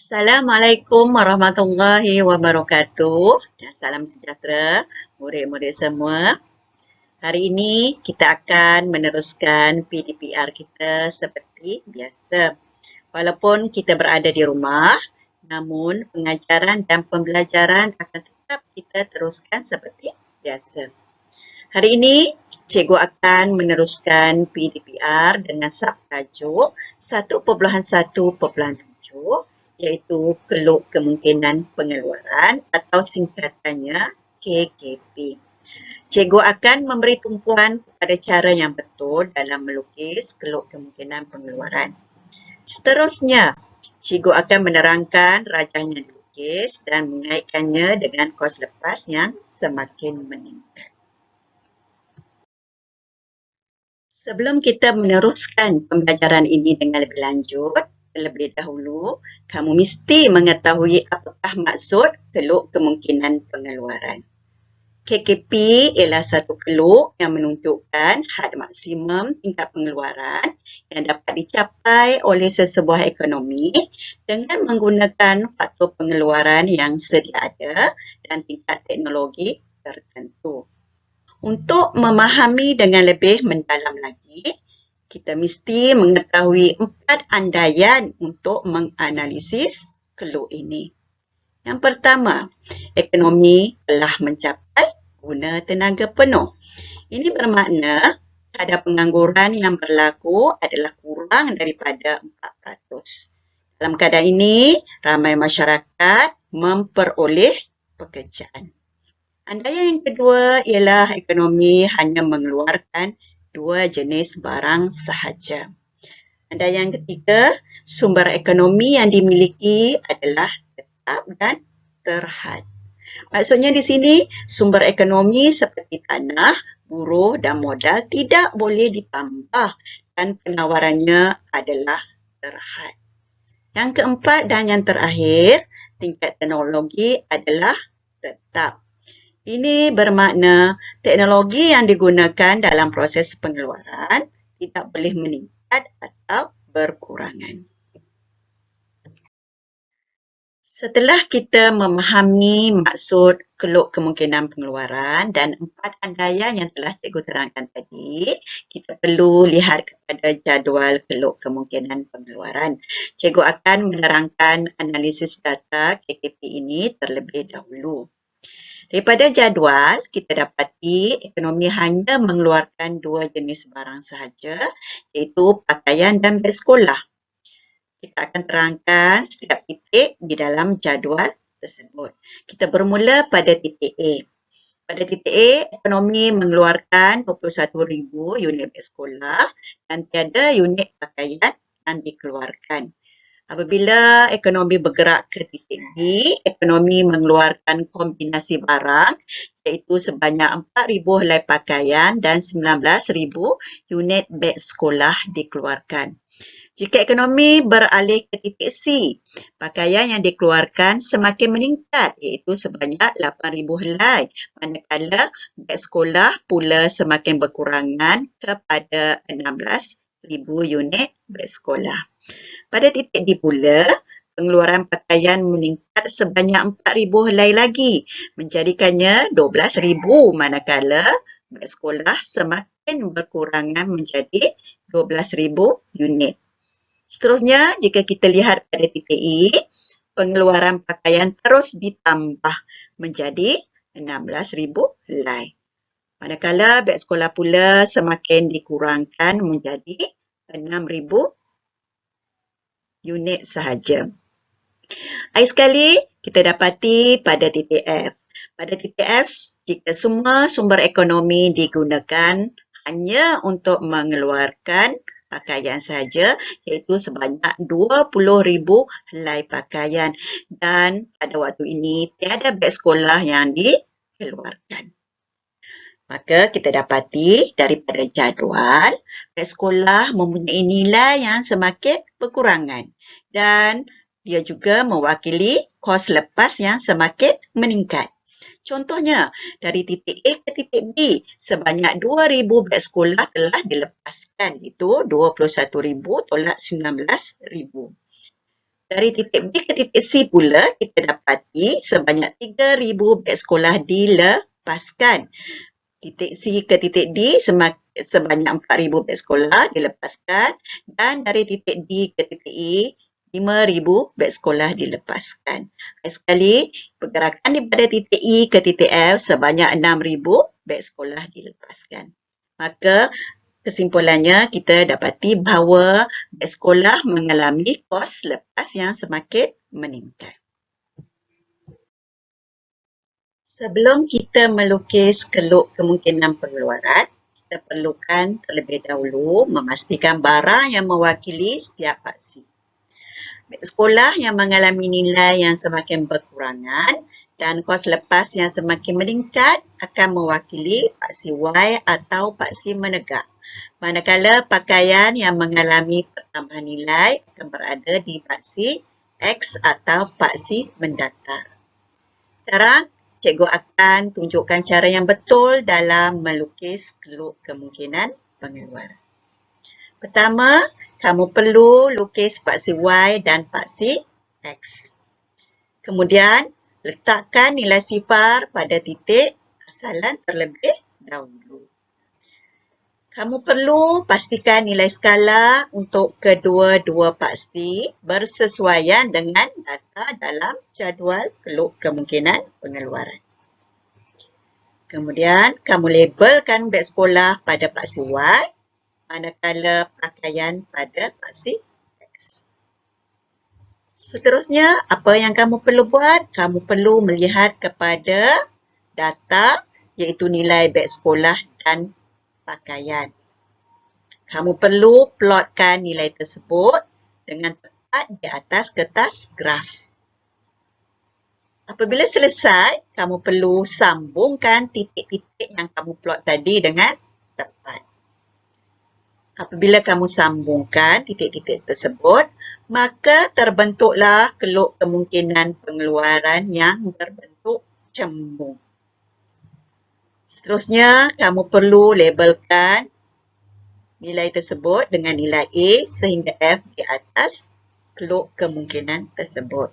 Assalamualaikum warahmatullahi wabarakatuh dan salam sejahtera murid-murid semua. Hari ini kita akan meneruskan PDPR kita seperti biasa. Walaupun kita berada di rumah, namun pengajaran dan pembelajaran akan tetap kita teruskan seperti biasa. Hari ini, cikgu akan meneruskan PDPR dengan subtajuk 1.1.7 iaitu keluk kemungkinan pengeluaran atau singkatannya KKP. Cikgu akan memberi tumpuan kepada cara yang betul dalam melukis keluk kemungkinan pengeluaran. Seterusnya, cikgu akan menerangkan rajahnya dilukis dan mengaitkannya dengan kos lepas yang semakin meningkat. Sebelum kita meneruskan pembelajaran ini dengan lebih lanjut, terlebih dahulu, kamu mesti mengetahui apakah maksud keluk kemungkinan pengeluaran. KKP ialah satu keluk yang menunjukkan had maksimum tingkat pengeluaran yang dapat dicapai oleh sesebuah ekonomi dengan menggunakan faktor pengeluaran yang sedia ada dan tingkat teknologi tertentu. Untuk memahami dengan lebih mendalam lagi, kita mesti mengetahui 4 andaian untuk menganalisis keluk ini. Yang pertama, ekonomi telah mencapai guna tenaga penuh. Ini bermakna kadar pengangguran yang berlaku adalah kurang daripada 4%. Dalam keadaan ini, ramai masyarakat memperoleh pekerjaan. Andaian yang kedua ialah ekonomi hanya mengeluarkan 2 jenis barang sahaja. Andaian yang ketiga, sumber ekonomi yang dimiliki adalah tetap dan terhad. Maksudnya di sini, sumber ekonomi seperti tanah, buruh dan modal tidak boleh ditambah dan penawarannya adalah terhad. Yang keempat dan yang terakhir, tingkat teknologi adalah tetap. Ini bermakna teknologi yang digunakan dalam proses pengeluaran tidak boleh meningkat atau berkurangan. Setelah kita memahami maksud keluk kemungkinan pengeluaran dan 4 andaian yang telah cikgu terangkan tadi, kita perlu lihat kepada jadual keluk kemungkinan pengeluaran. Cikgu akan menerangkan analisis data KKP ini terlebih dahulu. Daripada jadual, kita dapati ekonomi hanya mengeluarkan 2 jenis barang sahaja, iaitu pakaian dan beg sekolah. Kita akan terangkan setiap titik di dalam jadual tersebut. Kita bermula pada titik A. Pada titik A, ekonomi mengeluarkan 21,000 unit beg sekolah dan tiada unit pakaian yang dikeluarkan. Apabila ekonomi bergerak ke titik B, ekonomi mengeluarkan kombinasi barang iaitu sebanyak 4,000 helai pakaian dan 19,000 unit beg sekolah dikeluarkan. Jika ekonomi beralih ke titik C, pakaian yang dikeluarkan semakin meningkat iaitu sebanyak 8,000 helai, manakala beg sekolah pula semakin berkurangan kepada 16,000 unit beg sekolah. Pada titik D pula, pengeluaran pakaian meningkat sebanyak 4,000 helai lagi, menjadikannya 12,000 manakala beg sekolah semakin berkurangan menjadi 12,000 unit. Seterusnya, jika kita lihat pada titik E, pengeluaran pakaian terus ditambah menjadi 16,000 helai. Manakala beg sekolah pula semakin dikurangkan menjadi 6,000 unit sahaja. Akhir sekali, kita dapati pada titik F. Pada titik F, jika semua sumber ekonomi digunakan hanya untuk mengeluarkan pakaian sahaja, iaitu sebanyak 20,000 helai pakaian. Dan pada waktu ini, tiada beg sekolah yang dikeluarkan. Maka kita dapati daripada jadual, beg sekolah mempunyai nilai yang semakin berkurangan dan dia juga mewakili kos lepas yang semakin meningkat. Contohnya, dari titik A ke titik B, sebanyak 2,000 beg sekolah telah dilepaskan. Itu 21,000 tolak 19,000. Dari titik B ke titik C pula, kita dapati sebanyak 3,000 beg sekolah dilepaskan. Titik C ke titik D sebanyak 4,000 beg sekolah dilepaskan, dan dari titik D ke titik E 5,000 beg sekolah dilepaskan. Sekali, pergerakan daripada titik E ke titik F sebanyak 6,000 beg sekolah dilepaskan. Maka kesimpulannya kita dapati bahawa beg sekolah mengalami kos lepas yang semakin meningkat. Sebelum kita melukis keluk kemungkinan pengeluaran, kita perlukan terlebih dahulu memastikan barang yang mewakili setiap paksi. Beg sekolah yang mengalami nilai yang semakin berkurangan dan kos lepas yang semakin meningkat akan mewakili paksi Y atau paksi menegak. Manakala pakaian yang mengalami pertambahan nilai akan berada di paksi X atau paksi mendatar. Sekarang, cikgu akan tunjukkan cara yang betul dalam melukis keluk kemungkinan pengeluaran. Pertama, kamu perlu lukis paksi Y dan paksi X. Kemudian, letakkan nilai sifar pada titik asalan terlebih dahulu. Kamu perlu pastikan nilai skala untuk kedua-dua paksi bersesuaian dengan data dalam jadual keluk kemungkinan pengeluaran. Kemudian, kamu labelkan beg sekolah pada paksi Y, manakala pakaian pada paksi X. Seterusnya, apa yang kamu perlu buat? Kamu perlu melihat kepada data iaitu nilai beg sekolah dan pakaian. Kamu perlu plotkan nilai tersebut dengan tepat di atas kertas graf. Apabila selesai, kamu perlu sambungkan titik-titik yang kamu plot tadi dengan tepat. Apabila kamu sambungkan titik-titik tersebut, maka terbentuklah keluk kemungkinan pengeluaran yang berbentuk cembung. Seterusnya, kamu perlu labelkan nilai tersebut dengan nilai A sehingga F di atas keluk kemungkinan tersebut.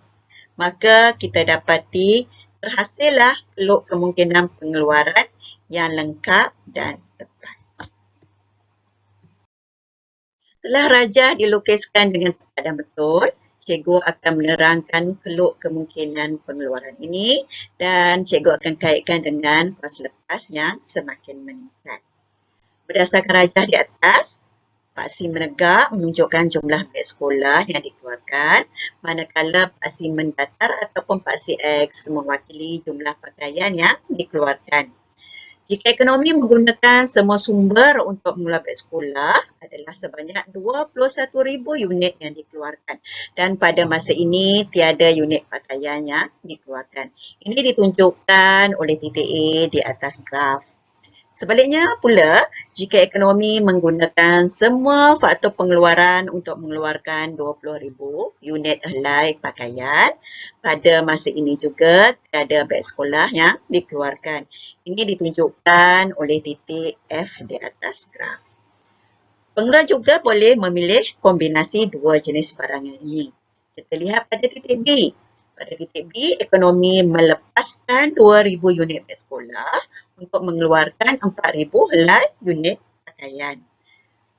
Maka kita dapati berhasillah keluk kemungkinan pengeluaran yang lengkap dan tepat. Setelah rajah dilukiskan dengan tepat dan betul, cikgu akan menerangkan keluk kemungkinan pengeluaran ini dan cikgu akan kaitkan dengan kos lepas yang semakin meningkat. Berdasarkan rajah di atas, paksi menegak menunjukkan jumlah beg sekolah yang dikeluarkan, manakala paksi mendatar ataupun paksi X mewakili jumlah pakaian yang dikeluarkan. Jika ekonomi menggunakan semua sumber untuk mengeluar beg sekolah adalah sebanyak 21,000 unit yang dikeluarkan dan pada masa ini tiada unit pakaian yang dikeluarkan. Ini ditunjukkan oleh titik A di atas graf. Sebaliknya pula, jika ekonomi menggunakan semua faktor pengeluaran untuk mengeluarkan 20,000 unit helai pakaian, pada masa ini juga tiada beg sekolah yang dikeluarkan. Ini ditunjukkan oleh titik F di atas graf. Pengeluar juga boleh memilih kombinasi dua jenis barangan ini. Kita lihat pada titik B. Pada titik B, ekonomi melepaskan 2,000 unit beg sekolah untuk mengeluarkan 4,000 helai unit pakaian.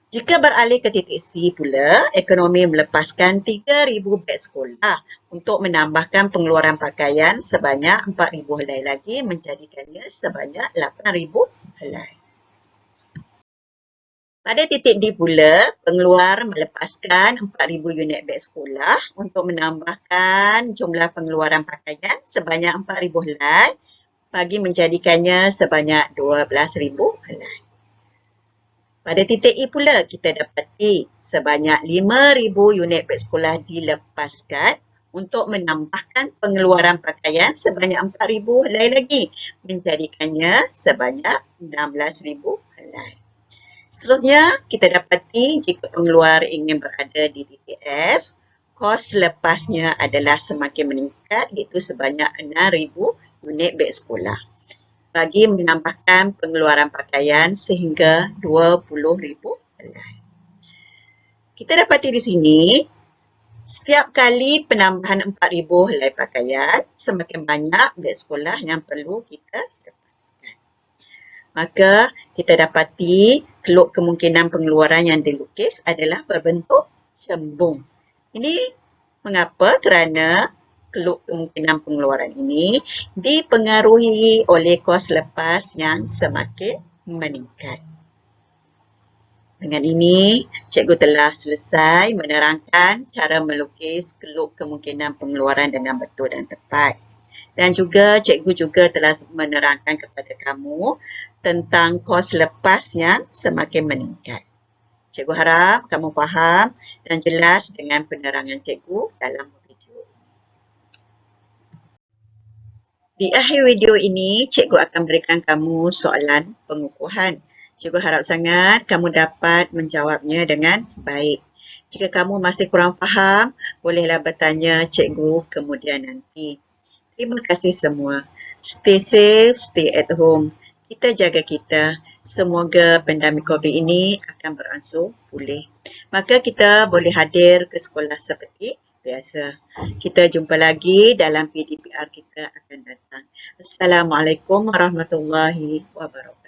Jika beralih ke titik C pula, ekonomi melepaskan 3,000 beg sekolah untuk menambahkan pengeluaran pakaian sebanyak 4,000 helai lagi menjadikannya sebanyak 8,000 helai. Pada titik D pula, pengeluar melepaskan 4,000 unit beg sekolah untuk menambahkan jumlah pengeluaran pakaian sebanyak 4,000 helai bagi menjadikannya sebanyak 12,000 helai. Pada titik E pula, kita dapati sebanyak 5,000 unit beg sekolah dilepaskan untuk menambahkan pengeluaran pakaian sebanyak 4,000 helai lagi menjadikannya sebanyak 16,000 helai. Seterusnya, kita dapati jika pengeluar ingin berada di titik F, kos lepasnya adalah semakin meningkat iaitu sebanyak 6,000 unit beg sekolah bagi menambahkan pengeluaran pakaian sehingga 20,000 helai. Kita dapati di sini Setiap kali penambahan 4,000 helai pakaian, semakin banyak beg sekolah yang perlu kita lepaskan. Maka kita dapati keluk kemungkinan pengeluaran yang dilukis adalah berbentuk cembung. Ini mengapa? Kerana keluk kemungkinan pengeluaran ini dipengaruhi oleh kos lepas yang semakin meningkat. Dengan ini, cikgu telah selesai menerangkan cara melukis keluk kemungkinan pengeluaran dengan betul dan tepat. Dan juga cikgu juga telah menerangkan kepada kamu tentang kos lepas yang semakin meningkat. Cikgu harap kamu faham dan jelas dengan penerangan cikgu dalam video. Di akhir video ini, cikgu akan berikan kamu soalan pengukuhan. Cikgu harap sangat kamu dapat menjawabnya dengan baik. Jika kamu masih kurang faham, bolehlah bertanya cikgu kemudian nanti. Terima kasih semua. Stay safe, stay at home. Kita jaga kita. Semoga pandemik COVID ini akan beransur pulih. Maka kita boleh hadir ke sekolah seperti biasa. Kita jumpa lagi dalam PDPR kita akan datang. Assalamualaikum warahmatullahi wabarakatuh.